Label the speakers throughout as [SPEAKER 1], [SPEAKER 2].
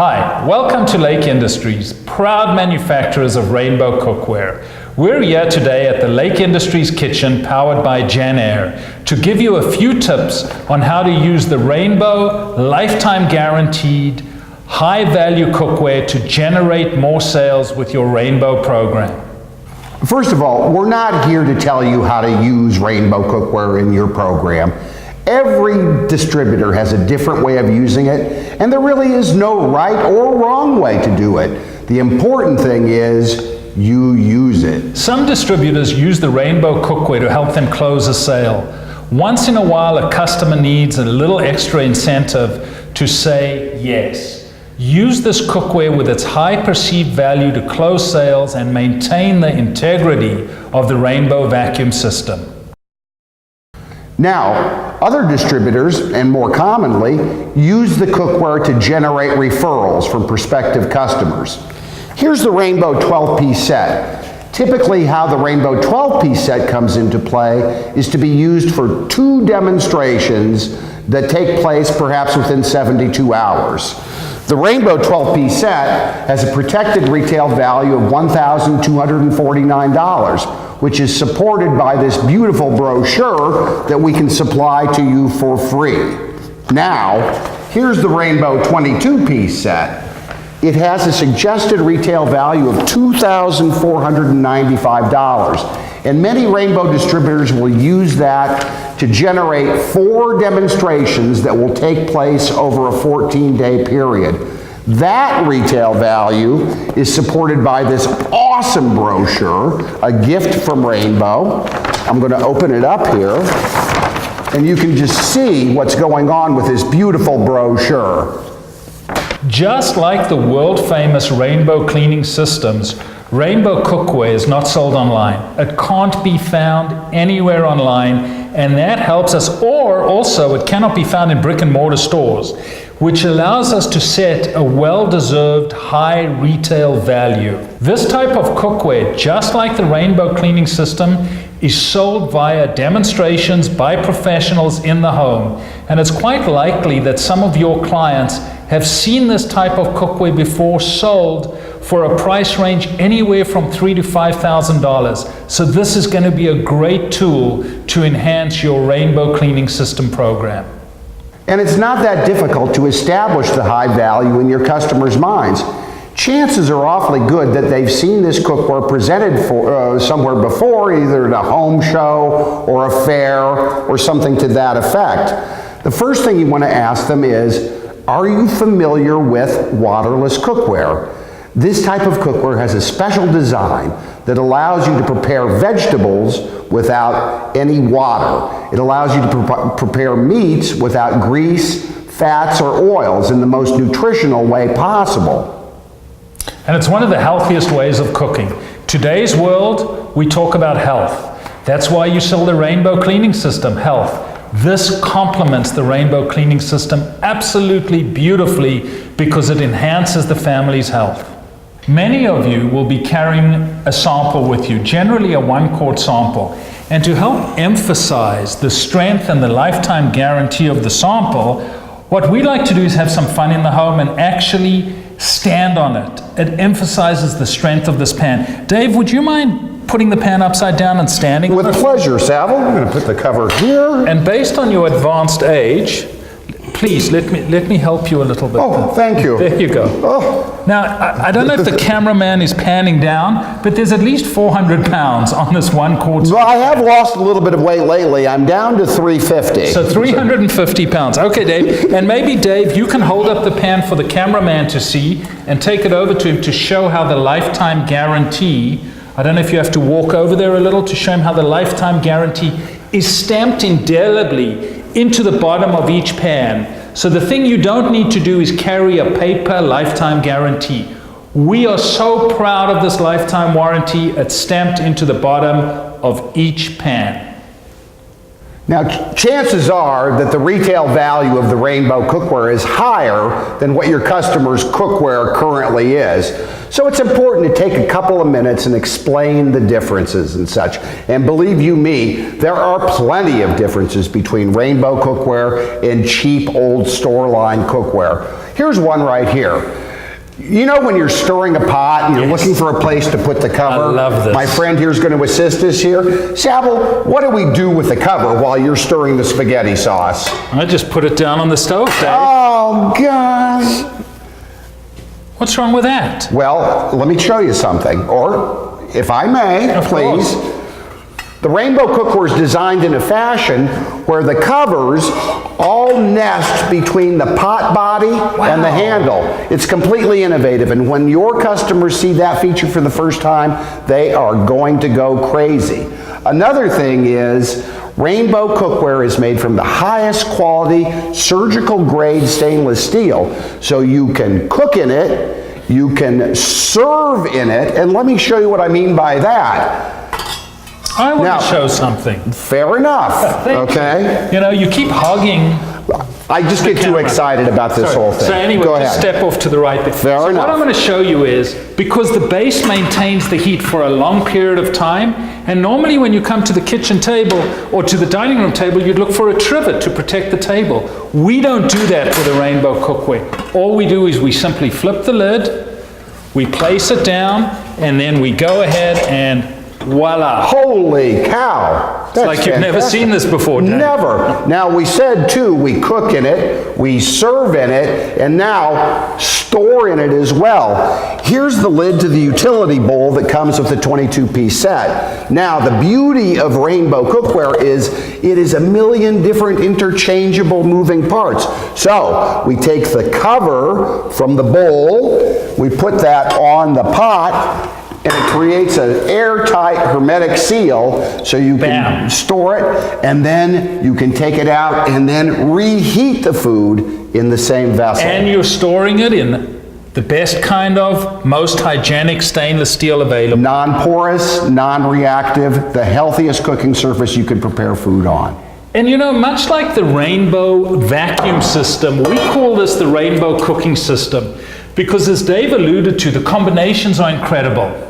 [SPEAKER 1] Hi, welcome to Lake Industries, proud manufacturers of Rainbow Cookware. We're here today at the Lake Industries kitchen powered by JenAir to give you a few tips on how to use the Rainbow lifetime guaranteed high-value cookware to generate more sales with your Rainbow program.
[SPEAKER 2] First of all, we're not here to tell you how to use Rainbow Cookware in your program. Every distributor has a different way of using it, and there really is no right or wrong way to do it. The important thing is you use it.
[SPEAKER 1] Some distributors use the Rainbow Cookware to help them close a sale. Once in a while, a customer needs a little extra incentive to say yes. Use this cookware with its high perceived value to close sales and maintain the integrity of the Rainbow vacuum system.
[SPEAKER 2] Now, other distributors, and more commonly, use the cookware to generate referrals from prospective customers. Here's the Rainbow 12-piece set. Typically, how the Rainbow 12-piece set comes into play is to be used for 2 demonstrations that take place perhaps within 72 hours. The Rainbow 12-piece set has a protected retail value of $1,249, which is supported by this beautiful brochure that we can supply to you for free. Now, here's the Rainbow 22-piece set. It has a suggested retail value of $2,495, and many Rainbow distributors will use that to generate 4 demonstrations that will take place over a 14-day period. That retail value is supported by this awesome brochure, a gift from Rainbow. I'm going to open it up here, and you can just see what's going on with this beautiful brochure.
[SPEAKER 1] Just like the world-famous Rainbow cleaning systems, Rainbow Cookware is not sold online. It can't be found anywhere online, and that helps us, or also it cannot be found in brick and mortar stores, which allows us to set a well-deserved high retail value. This type of cookware, just like the Rainbow cleaning system, is sold via demonstrations by professionals in the home, and it's quite likely that some of your clients have seen this type of cookware before sold for a price range anywhere from $3,000 to $5,000. So this is going to be a great tool to enhance your Rainbow cleaning system program.
[SPEAKER 2] And it's not that difficult to establish the high value in your customers' minds. Chances are awfully good that they've seen this cookware presented somewhere before, either at a home show or a fair or something to that effect. The first thing you want to ask them is, are you familiar with waterless cookware? This type of cookware has a special design that allows you to prepare vegetables without any water. It allows you to prepare meats without grease, fats, or oils in the most nutritional way possible.
[SPEAKER 1] And it's one of the healthiest ways of cooking. Today's world, we talk about health. That's why you sell the Rainbow cleaning system, health. This complements the Rainbow cleaning system absolutely beautifully because it enhances the family's health. Many of you will be carrying a sample with you, generally a 1-quart sample. And to help emphasize the strength and the lifetime guarantee of the sample, what we like to do is have some fun in the home and actually stand on it. It emphasizes the strength of this pan. Dave, would you mind putting the pan upside down and standing?
[SPEAKER 2] With pleasure, Savile. I'm going to put the cover here.
[SPEAKER 1] And based on your advanced age, please let me help you a little bit.
[SPEAKER 2] Oh, thank you.
[SPEAKER 1] There you go.
[SPEAKER 2] Oh.
[SPEAKER 1] Now, I don't know if the cameraman is panning down, but there's at least 400 pounds on this 1-quart.
[SPEAKER 2] Well, I have lost a little bit of weight lately. I'm down to 350.
[SPEAKER 1] So 350 pounds. Okay, Dave. And maybe, Dave, you can hold up the pan for the cameraman to see and take it over to him to show how the lifetime guarantee, I don't know if you have to walk over there a little to show him how the lifetime guarantee is stamped indelibly into the bottom of each pan. So the thing you don't need to do is carry a paper lifetime guarantee. We are so proud of this lifetime warranty. It's stamped into the bottom of each pan.
[SPEAKER 2] Now, chances are that the retail value of the Rainbow cookware is higher than what your customer's cookware currently is. So it's important to take a couple of minutes and explain the differences and such. And believe you me, there are plenty of differences between Rainbow cookware and cheap old store-line cookware. Here's one right here. You know when you're stirring a pot and you're
[SPEAKER 1] Yes.
[SPEAKER 2] looking for a place to put the cover?
[SPEAKER 1] I love this.
[SPEAKER 2] My friend here is going to assist us here. Sabel, what do we do with the cover while you're stirring the spaghetti sauce?
[SPEAKER 1] I just put it down on the stove, Dave.
[SPEAKER 2] Oh, gosh.
[SPEAKER 1] What's wrong with that?
[SPEAKER 2] Well, let me show you something. Or, if I may,
[SPEAKER 1] Of
[SPEAKER 2] please.
[SPEAKER 1] course.
[SPEAKER 2] The Rainbow Cookware is designed in a fashion where the covers all nest between the pot body and the handle. It's completely innovative, and when your customers see that feature for the first time, they are going to go crazy. Another thing is, Rainbow Cookware is made from the highest quality surgical grade stainless steel, so you can cook in it, you can serve in it, and let me show you what I mean by that.
[SPEAKER 1] I want
[SPEAKER 2] Now-
[SPEAKER 1] to show something.
[SPEAKER 2] Fair enough,
[SPEAKER 1] Thank
[SPEAKER 2] okay?
[SPEAKER 1] You know, you keep hogging.
[SPEAKER 2] I just get too
[SPEAKER 1] camera.
[SPEAKER 2] excited about this
[SPEAKER 1] Sorry.
[SPEAKER 2] whole thing.
[SPEAKER 1] So anyway,
[SPEAKER 2] Go
[SPEAKER 1] just
[SPEAKER 2] ahead.
[SPEAKER 1] step off to the right there.
[SPEAKER 2] Fair
[SPEAKER 1] so
[SPEAKER 2] enough.
[SPEAKER 1] what I'm going to show you is, because the base maintains the heat for a long period of time, and normally when you come to the kitchen table or to the dining room table, you'd look for a trivet to protect the table. We don't do that with the Rainbow Cookware. All we do is we simply flip the lid, we place it down, and then we go ahead and voila.
[SPEAKER 2] Holy cow.
[SPEAKER 1] It's like you've never
[SPEAKER 2] fantastic.
[SPEAKER 1] seen this before, Dan.
[SPEAKER 2] Never. Now, we said, too, we cook in it, we serve in it, and now store in it as well. Here's the lid to the utility bowl that comes with the 22-piece set. Now, the beauty of Rainbow Cookware is it is a million different interchangeable moving parts. So, we take the cover from the bowl, we put that on the pot, and it creates an airtight hermetic seal so you can
[SPEAKER 1] Bam.
[SPEAKER 2] store it, and then you can take it out and then reheat the food in the same vessel.
[SPEAKER 1] And you're storing it in the best kind of, most hygienic stainless steel available.
[SPEAKER 2] Non-porous, non-reactive, the healthiest cooking surface you can prepare food on.
[SPEAKER 1] And you know, much like the Rainbow vacuum system, we call this the Rainbow cooking system because, as Dave alluded to, the combinations are incredible.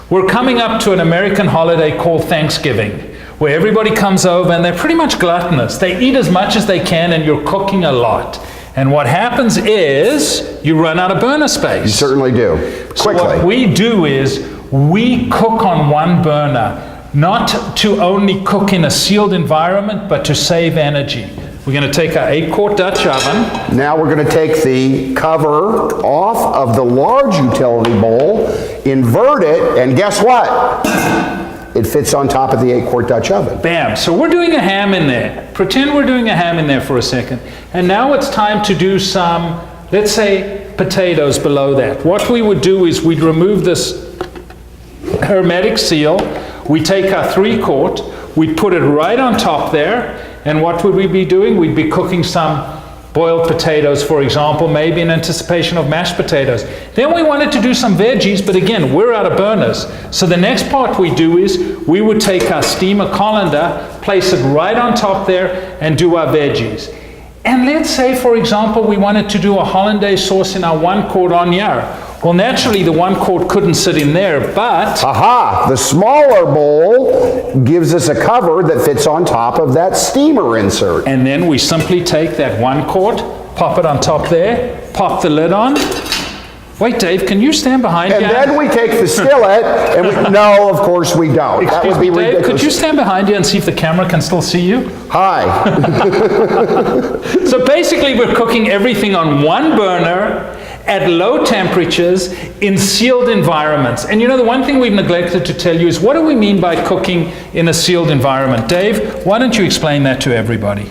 [SPEAKER 1] We're coming up to an American holiday called Thanksgiving, where everybody comes over and they're pretty much gluttonous. They eat as much as they can and you're cooking a lot. And what happens is you run out of burner space.
[SPEAKER 2] You certainly do.
[SPEAKER 1] So
[SPEAKER 2] Quickly.
[SPEAKER 1] what we do is we cook on one burner, not to only cook in a sealed environment, but to save energy. We're going to take our 8-quart Dutch oven.
[SPEAKER 2] Now we're going to take the cover off of the large utility bowl, invert it, and guess what? It fits on top of the 8-quart Dutch oven.
[SPEAKER 1] Bam. So we're doing a ham in there. Pretend we're doing a ham in there for a second. And now it's time to do some, let's say, potatoes below that. What we would do is we'd remove this hermetic seal. We take our 3-quart, we put it right on top there, and what would we be doing? We'd be cooking some boiled potatoes, for example, maybe in anticipation of mashed potatoes. Then we wanted to do some veggies, but again, we're out of burners. So the next part we do is we would take our steamer colander, place it right on top there, and do our veggies. And let's say, for example, we wanted to do a hollandaise sauce in our 1-quart onion. Well, naturally, the 1-quart couldn't sit in there, but
[SPEAKER 2] Aha! The smaller bowl gives us a cover that fits on top of that steamer insert.
[SPEAKER 1] and then we simply take that 1-quart, pop it on top there, pop the lid on. Wait, Dave, can you stand behind
[SPEAKER 2] And
[SPEAKER 1] you?
[SPEAKER 2] then we take the skillet, and we, no, of course we don't. That
[SPEAKER 1] Excuse
[SPEAKER 2] would be
[SPEAKER 1] me, Dave,
[SPEAKER 2] ridiculous.
[SPEAKER 1] could you stand behind you and see if the camera can still see you?
[SPEAKER 2] Hi.
[SPEAKER 1] So basically, we're cooking everything on one burner at low temperatures in sealed environments. And you know, the one thing we've neglected to tell you is, what do we mean by cooking in a sealed environment? Dave, why don't you explain that to everybody?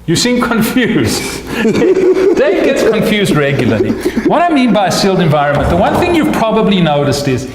[SPEAKER 1] You seem confused. Dave gets confused regularly. What I mean by a sealed environment, the one thing you've probably noticed is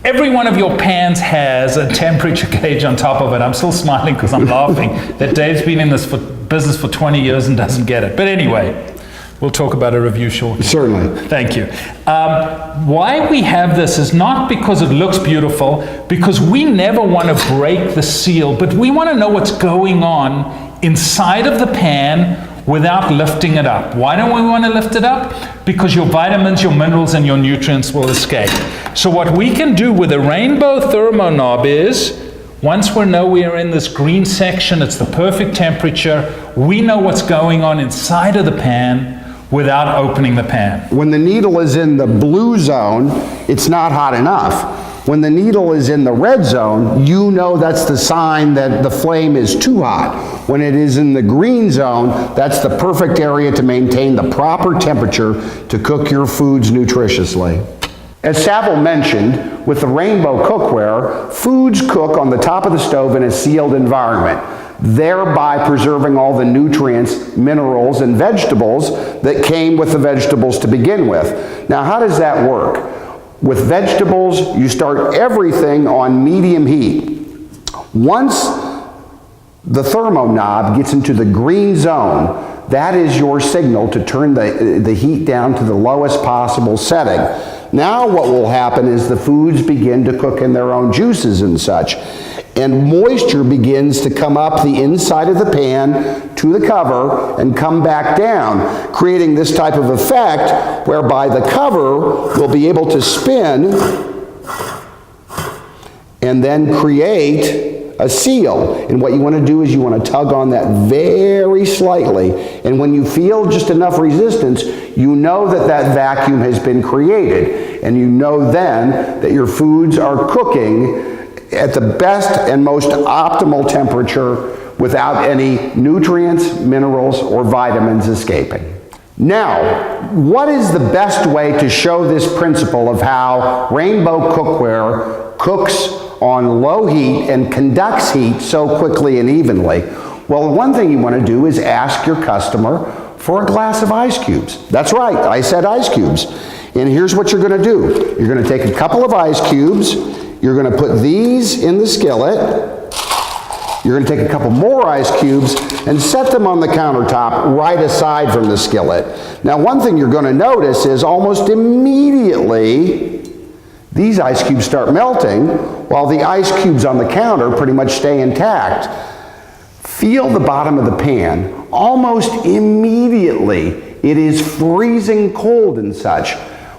[SPEAKER 1] every one of your pans has a temperature gauge on top of it. I'm still smiling because I'm laughing that Dave's been in this business for 20 years and doesn't get it. But anyway, we'll talk about a review shortly.
[SPEAKER 2] Certainly.
[SPEAKER 1] Thank you. Why we have this is not because it looks beautiful, because we never want to break the seal, but we want to know what's going on inside of the pan without lifting it up. Why don't we want to lift it up? Because your vitamins, your minerals, and your nutrients will escape. So what we can do with a Rainbow thermo knob is, once we know we are in this green section, it's the perfect temperature, we know what's going on inside of the pan, without opening the pan.
[SPEAKER 2] When the needle is in the blue zone, it's not hot enough. When the needle is in the red zone, you know that's the sign that the flame is too hot. When it is in the green zone, that's the perfect area to maintain the proper temperature to cook your foods nutritiously. As Saville mentioned, with the Rainbow cookware, foods cook on the top of the stove in a sealed environment, thereby preserving all the nutrients, minerals, and vegetables that came with the vegetables to begin with. Now, how does that work? With vegetables, you start everything on medium heat. Once the thermo knob gets into the green zone, that is your signal to turn the heat down to the lowest possible setting. Now what will happen is the foods begin to cook in their own juices and such, and moisture begins to come up the inside of the pan to the cover and come back down, creating this type of effect whereby the cover will be able to spin and then create a seal. And what you want to do is you want to tug on that very slightly, and when you feel just enough resistance, you know that that vacuum has been created, and you know then that your foods are cooking at the best and most optimal temperature without any nutrients, minerals, or vitamins escaping. Now, what is the best way to show this principle of how Rainbow cookware cooks on low heat and conducts heat so quickly and evenly? Well, one thing you want to do is ask your customer for a glass of ice cubes. That's right, I said ice cubes. And here's what you're going to do. You're going to take a couple of ice cubes, you're going to put these in the skillet, you're going to take a couple more ice cubes and set them on the countertop right aside from the skillet. Now, one thing you're going to notice is almost immediately these ice cubes start melting while the ice cubes on the counter pretty much stay intact. Feel the bottom of the pan. Almost immediately it is freezing cold and such.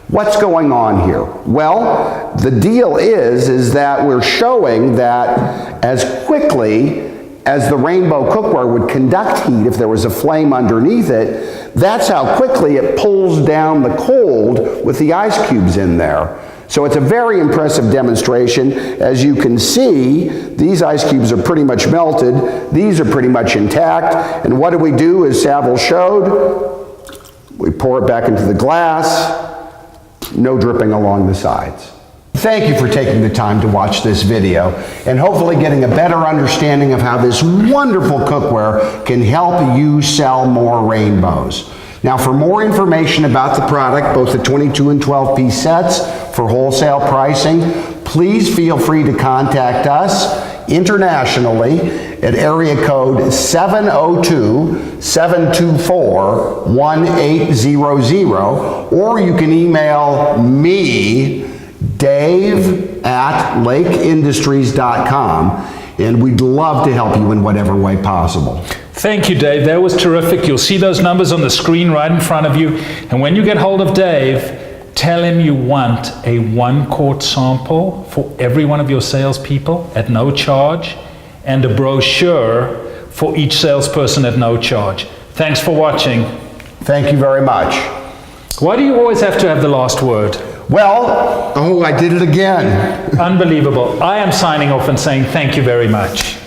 [SPEAKER 2] What's going on here? Well, the deal is that we're showing that as quickly as the Rainbow cookware would conduct heat if there was a flame underneath it, that's how quickly it pulls down the cold with the ice cubes in there. So it's a very impressive demonstration. As you can see, these ice cubes are pretty much melted. These are pretty much intact. And what do we do, as Saville showed? We pour it back into the glass. No dripping along the sides. Thank you for taking the time to watch this video and hopefully getting a better understanding of how this wonderful cookware can help you sell more rainbows. Now, for more information about the product, both the 22 and 12-piece sets for wholesale pricing, please feel free to contact us internationally at area code 702-724-1800, or you can email me, dave@lakeindustries.com, and we'd love to help you in whatever way possible.
[SPEAKER 1] Thank you, Dave. That was terrific. You'll see those numbers on the screen right in front of you. And when you get hold of Dave, tell him you want a 1-quart sample for every one of your salespeople at no charge, and a brochure for each salesperson at no charge. Thanks for watching.
[SPEAKER 2] Thank you very much.
[SPEAKER 1] Why do you always have to have the last word?
[SPEAKER 2] Well, I did it again.
[SPEAKER 1] Unbelievable. I am signing off and saying thank you very much.